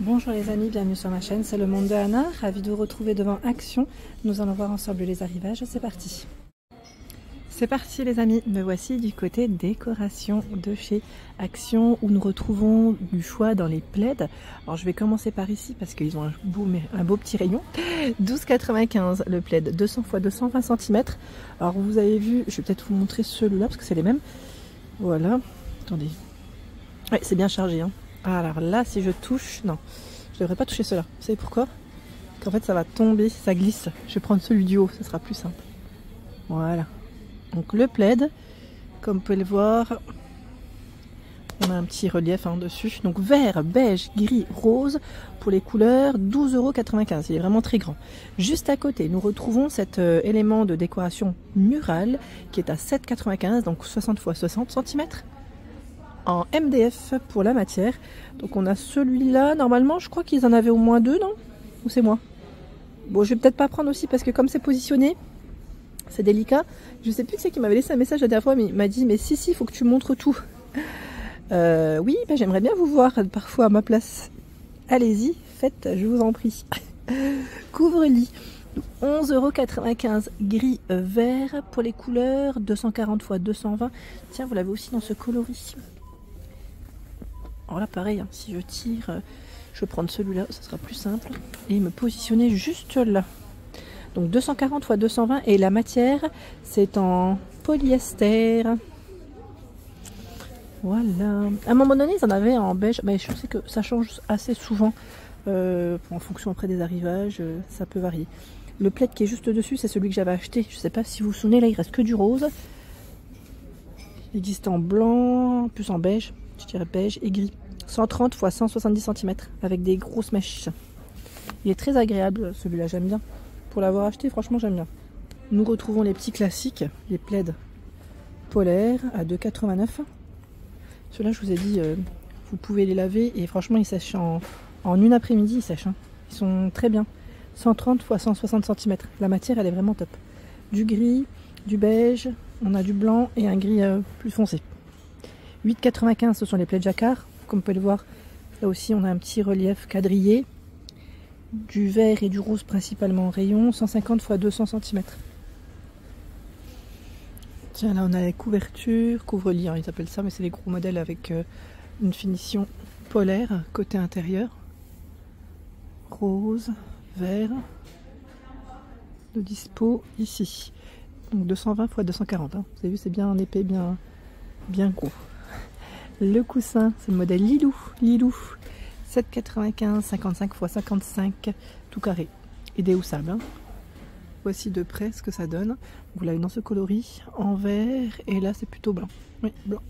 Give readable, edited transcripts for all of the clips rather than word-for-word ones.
Bonjour les amis, bienvenue sur ma chaîne, c'est le monde de Anna, ravi de vous retrouver devant Action. Nous allons voir ensemble les arrivages, c'est parti. C'est parti les amis, me voici du côté décoration de chez Action où nous retrouvons du choix dans les plaids. Alors je vais commencer par ici parce qu'ils ont un beau petit rayon. 12,95 le plaid, 200 x 220 cm. Alors vous avez vu, je vais peut-être vous montrer celui-là parce que c'est les mêmes. Voilà, attendez. Ouais, c'est bien chargé hein. Alors là, si je touche, non, je devrais pas toucher cela. Vous savez pourquoi? Qu'en fait, ça va tomber, ça glisse. Je vais prendre celui du haut, ça sera plus simple. Voilà. Donc le plaid, comme vous pouvez le voir, on a un petit relief hein, dessus. Donc vert, beige, gris, rose pour les couleurs, 12,95 €. Il est vraiment très grand. Juste à côté, nous retrouvons cet élément de décoration murale qui est à 7,95 €, donc 60 x 60 cm. En MDF pour la matière. Donc on a celui-là, normalement je crois qu'ils en avaient au moins deux, non? Ou c'est moi? Bon, je vais peut-être pas prendre aussi parce que comme c'est positionné, c'est délicat. Je sais plus qui c'est qui m'avait laissé un message la dernière fois, mais il m'a dit mais si, il faut que tu montres tout. Oui, ben, j'aimerais bien vous voir parfois à ma place. Allez-y, faites, je vous en prie. Couvre-lit. 11,95 €, gris vert pour les couleurs, 240 x 220. Tiens, vous l'avez aussi dans ce coloris. Alors là pareil, hein, si je tire, je vais prendre celui-là, ça sera plus simple. Et me positionner juste là. Donc 240 x 220 et la matière c'est en polyester. Voilà. À un moment donné ils en avaient en beige, mais je sais que ça change assez souvent. En fonction après des arrivages, ça peut varier. Le plaid qui est juste dessus c'est celui que j'avais acheté. Je sais pas si vous vous souvenez, là il reste que du rose. Il existe en blanc, plus en beige, je dirais beige et gris. 130 x 170 cm avec des grosses mèches. Il est très agréable celui-là, j'aime bien. Pour l'avoir acheté, franchement j'aime bien. Nous retrouvons les petits classiques, les plaids polaires à 2,89 €. Ceux-là, je vous ai dit, vous pouvez les laver et franchement ils sèchent en une après-midi, ils sèchent. Hein. Ils sont très bien. 130 x 160 cm. La matière elle est vraiment top. Du gris, du beige, on a du blanc et un gris plus foncé. 8,95 € ce sont les plaids jacquard. Comme vous pouvez le voir, là aussi on a un petit relief quadrillé. Du vert et du rose principalement en rayon, 150 x 200 cm. Tiens, là on a les couvertures, couvre-lit, hein, ils appellent ça, mais c'est les gros modèles avec une finition polaire côté intérieur. Rose, vert. De dispo ici. Donc 220 x 240. Hein. Vous avez vu, c'est bien épais, bien gros. Le coussin, c'est le modèle Lilou. 7,95 €, 55 x 55, tout carré. Et déhoussable. Hein. Voici de près ce que ça donne. Vous l'avez dans ce coloris, en vert, et là c'est plutôt blanc. Oui, blanc.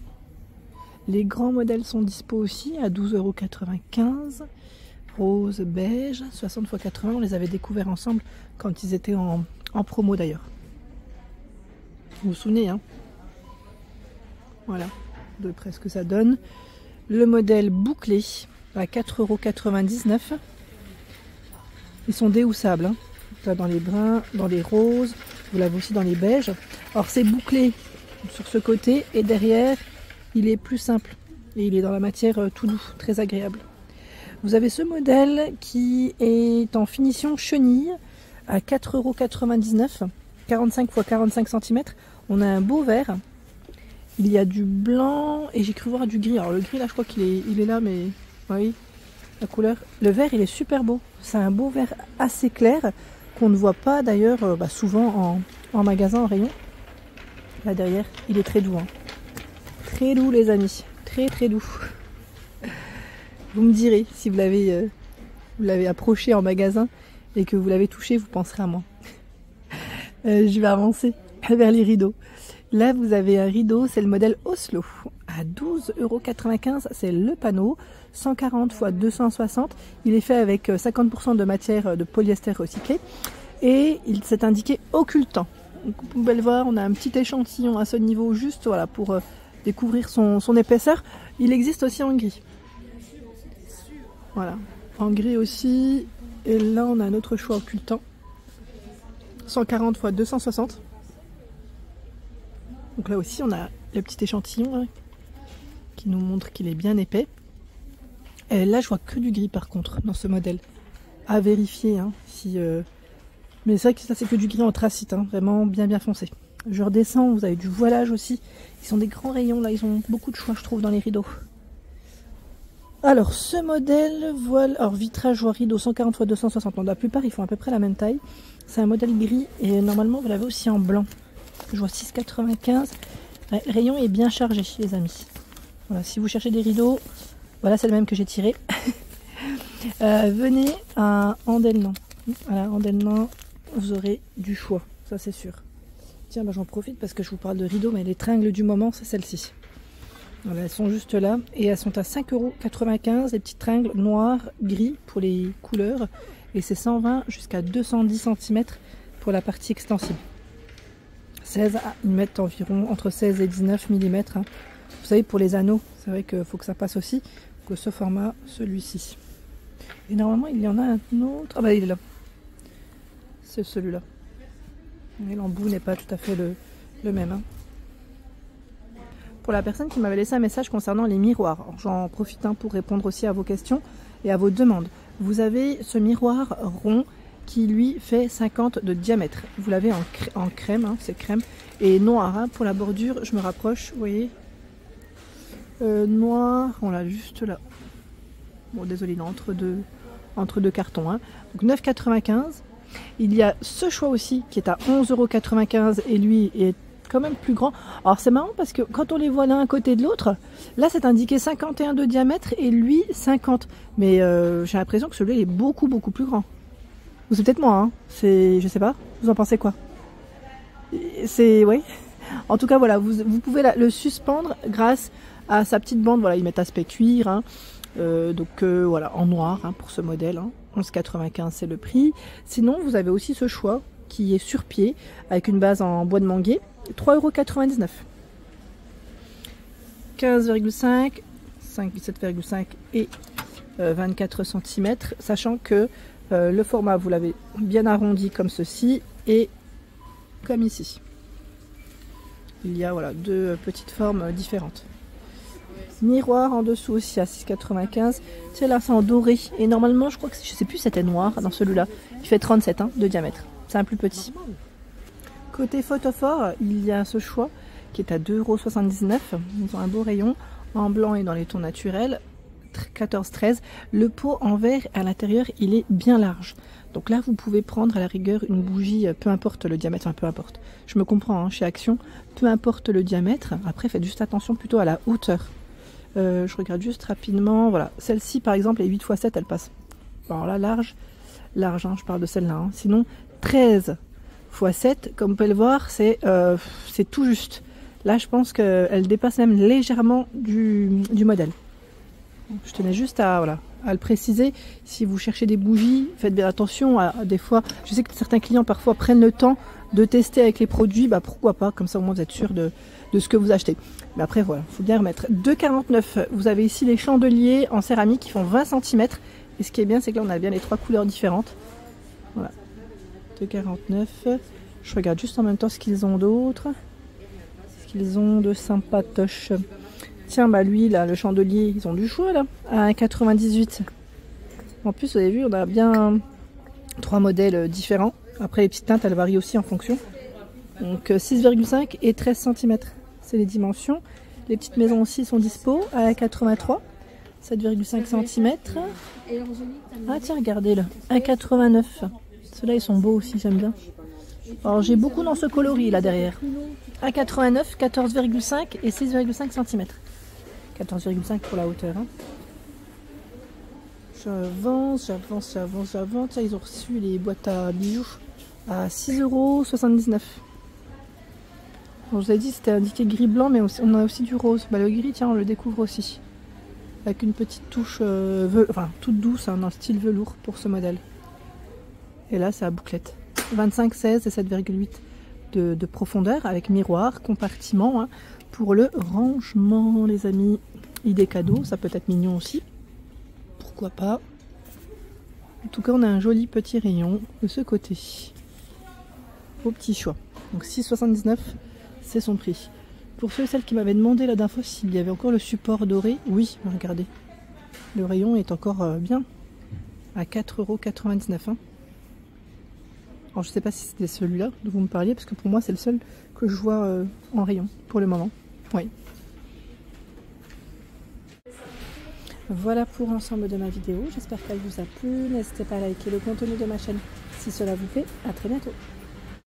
Les grands modèles sont dispo aussi à 12,95 €. Rose, beige, 60 x 80. On les avait découverts ensemble quand ils étaient en promo d'ailleurs. Vous vous souvenez, hein? Voilà, de près ce que ça donne. Le modèle bouclé à 4,99 €. Ils sont déhoussables. Hein. Là, dans les bruns, dans les roses. Vous l'avez aussi dans les beiges. Alors c'est bouclé sur ce côté et derrière, il est plus simple. Et il est dans la matière tout doux, très agréable. Vous avez ce modèle qui est en finition chenille à 4,99 €. 45 x 45 cm. On a un beau vert. Il y a du blanc et j'ai cru voir du gris. Alors le gris là je crois qu'il est là mais oui, la couleur. Le vert il est super beau. C'est un beau vert assez clair qu'on ne voit pas d'ailleurs souvent en magasin, en rayon. Là derrière il est très doux. Hein. Très doux les amis. Très doux. Vous me direz si vous l'avez approché en magasin et que vous l'avez touché, vous penserez à moi. Je vais avancer vers les rideaux. Là, vous avez un rideau, c'est le modèle Oslo, à 12,95 €. C'est le panneau, 140 x 260. Il est fait avec 50% de matière de polyester recyclé. Et il s'est indiqué occultant. Donc, vous pouvez le voir, on a un petit échantillon à ce niveau, juste voilà, pour découvrir son épaisseur. Il existe aussi en gris. Voilà, en gris aussi. Et là, on a un autre choix occultant. 140 x 260. Donc là aussi on a le petit échantillon hein, qui nous montre qu'il est bien épais. Et là je vois que du gris par contre dans ce modèle. À vérifier hein, si... Mais c'est vrai que ça c'est que du gris anthracite, hein, vraiment bien foncé. Je redescends, vous avez du voilage aussi. Ils sont des grands rayons là, ils ont beaucoup de choix je trouve dans les rideaux. Alors ce modèle, voile, alors vitrage voire rideau 140 x 260, la plupart ils font à peu près la même taille. C'est un modèle gris et normalement vous l'avez aussi en blanc. Je vois 6,95. Ouais, le rayon est bien chargé les amis. Voilà, si vous cherchez des rideaux, voilà c'est le même que j'ai tiré. Venez à Andelnan. Voilà, Andelnan, vous aurez du choix, ça c'est sûr. Tiens, bah, j'en profite parce que je vous parle de rideaux, mais les tringles du moment, c'est celle-ci. Voilà, elles sont juste là et elles sont à 5,95 €, les petites tringles noires, gris pour les couleurs. Et c'est 120 jusqu'à 210 cm pour la partie extensible. 16, ils mettent environ entre 16 et 19 mm. Hein. Vous savez, pour les anneaux, c'est vrai qu'il faut que ça passe aussi, que ce format, celui-ci. Et normalement, il y en a un autre. Ah bah il est là. C'est celui-là. L'embout n'est pas tout à fait le même. Hein. Pour la personne qui m'avait laissé un message concernant les miroirs, j'en profite hein, pour répondre aussi à vos questions et à vos demandes. Vous avez ce miroir rond qui lui fait 50 de diamètre. Vous l'avez en crème, hein, c'est crème, et noir. Hein, pour la bordure, je me rapproche, vous voyez. Noir, on l'a juste là. Bon, désolé, il est entre deux cartons. Hein. Donc 9,95 €. Il y a ce choix aussi qui est à 11,95 € et lui est quand même plus grand. Alors c'est marrant parce que quand on les voit l'un à côté de l'autre, là c'est indiqué 51 de diamètre et lui 50. Mais j'ai l'impression que celui-là est beaucoup plus grand. Ou c'est peut-être moi, hein. Je sais pas. Vous en pensez quoi? C'est ouais. En tout cas voilà, vous pouvez le suspendre grâce à sa petite bande. Voilà, ils mettent aspect cuir. Hein. Voilà, en noir hein, pour ce modèle. Hein. 11,95 c'est le prix. Sinon vous avez aussi ce choix qui est sur pied avec une base en bois de manguier. 3,99 €. 15,5, 7,5 et 24 cm, sachant que le format, vous l'avez bien arrondi comme ceci et comme ici. Il y a voilà, deux petites formes différentes. Miroir en dessous aussi à 6,95. C'est là, c'est en doré. Et normalement, je crois que, je sais plus, c'était noir dans celui-là. Il fait 37 hein, de diamètre. C'est un plus petit. Côté photophore, il y a ce choix qui est à 2,79 €. Ils ont un beau rayon en blanc et dans les tons naturels. 14-13. Le pot en verre à l'intérieur, il est bien large. Donc là, vous pouvez prendre à la rigueur une bougie, peu importe le diamètre, enfin peu importe. Je me comprends, hein, chez Action, peu importe le diamètre. Après, faites juste attention plutôt à la hauteur. Je regarde juste rapidement. Voilà, celle-ci par exemple est 8 x 7, elle passe. Alors là, large, hein, je parle de celle-là. Hein. Sinon, 13 x 7, comme vous pouvez le voir, c'est tout juste. Là, je pense qu'elle dépasse même légèrement du modèle. Je tenais juste à le préciser. Si vous cherchez des bougies, faites bien attention à des fois. Je sais que certains clients parfois prennent le temps de tester avec les produits. Bah pourquoi pas, comme ça au moins vous êtes sûr de ce que vous achetez. Mais après voilà, il faut bien remettre. 2,49 €. Vous avez ici les chandeliers en céramique qui font 20 cm. Et ce qui est bien, c'est que là on a bien les trois couleurs différentes. Voilà. 2,49 €. Je regarde juste en même temps ce qu'ils ont d'autre. Ce qu'ils ont de sympatoche. Tiens, bah lui, là, le chandelier, ils ont du choix, là, à 1,98 €. En plus, vous avez vu, on a bien 3 modèles différents. Après, les petites teintes, elles varient aussi en fonction. Donc, 6,5 et 13 cm. C'est les dimensions. Les petites maisons aussi sont dispo à 1,83 €. 7,5 cm. Ah, tiens, regardez, là, 1,89 €. Ceux-là, ils sont beaux aussi, j'aime bien. Alors, j'ai beaucoup dans ce coloris, là, derrière. 1,89 €, 14,5 et 6,5 cm. 14,5 pour la hauteur. Hein. J'avance. Tiens, ils ont reçu les boîtes à bijoux à 6,79 €. Bon, je vous ai dit c'était indiqué gris-blanc, mais on a aussi du rose. Bah, le gris, tiens, on le découvre aussi. Avec une petite touche toute douce, hein, un style velours pour ce modèle. Et là, c'est à bouclette. 25, 16 et 7,8 de profondeur avec miroir, compartiment. Hein. Pour le rangement, les amis, idée cadeau, ça peut être mignon aussi. Pourquoi pas. En tout cas, on a un joli petit rayon de ce côté. Au petit choix. Donc 6,79, c'est son prix. Pour ceux et celles qui m'avaient demandé là d'info s'il y avait encore le support doré, oui, regardez. Le rayon est encore bien, à 4,99 €. Hein. Alors je sais pas si c'était celui-là dont vous me parliez, parce que pour moi c'est le seul que je vois en rayon pour le moment. Oui. Voilà pour l'ensemble de ma vidéo, j'espère qu'elle vous a plu. N'hésitez pas à liker le contenu de ma chaîne si cela vous plaît. À très bientôt.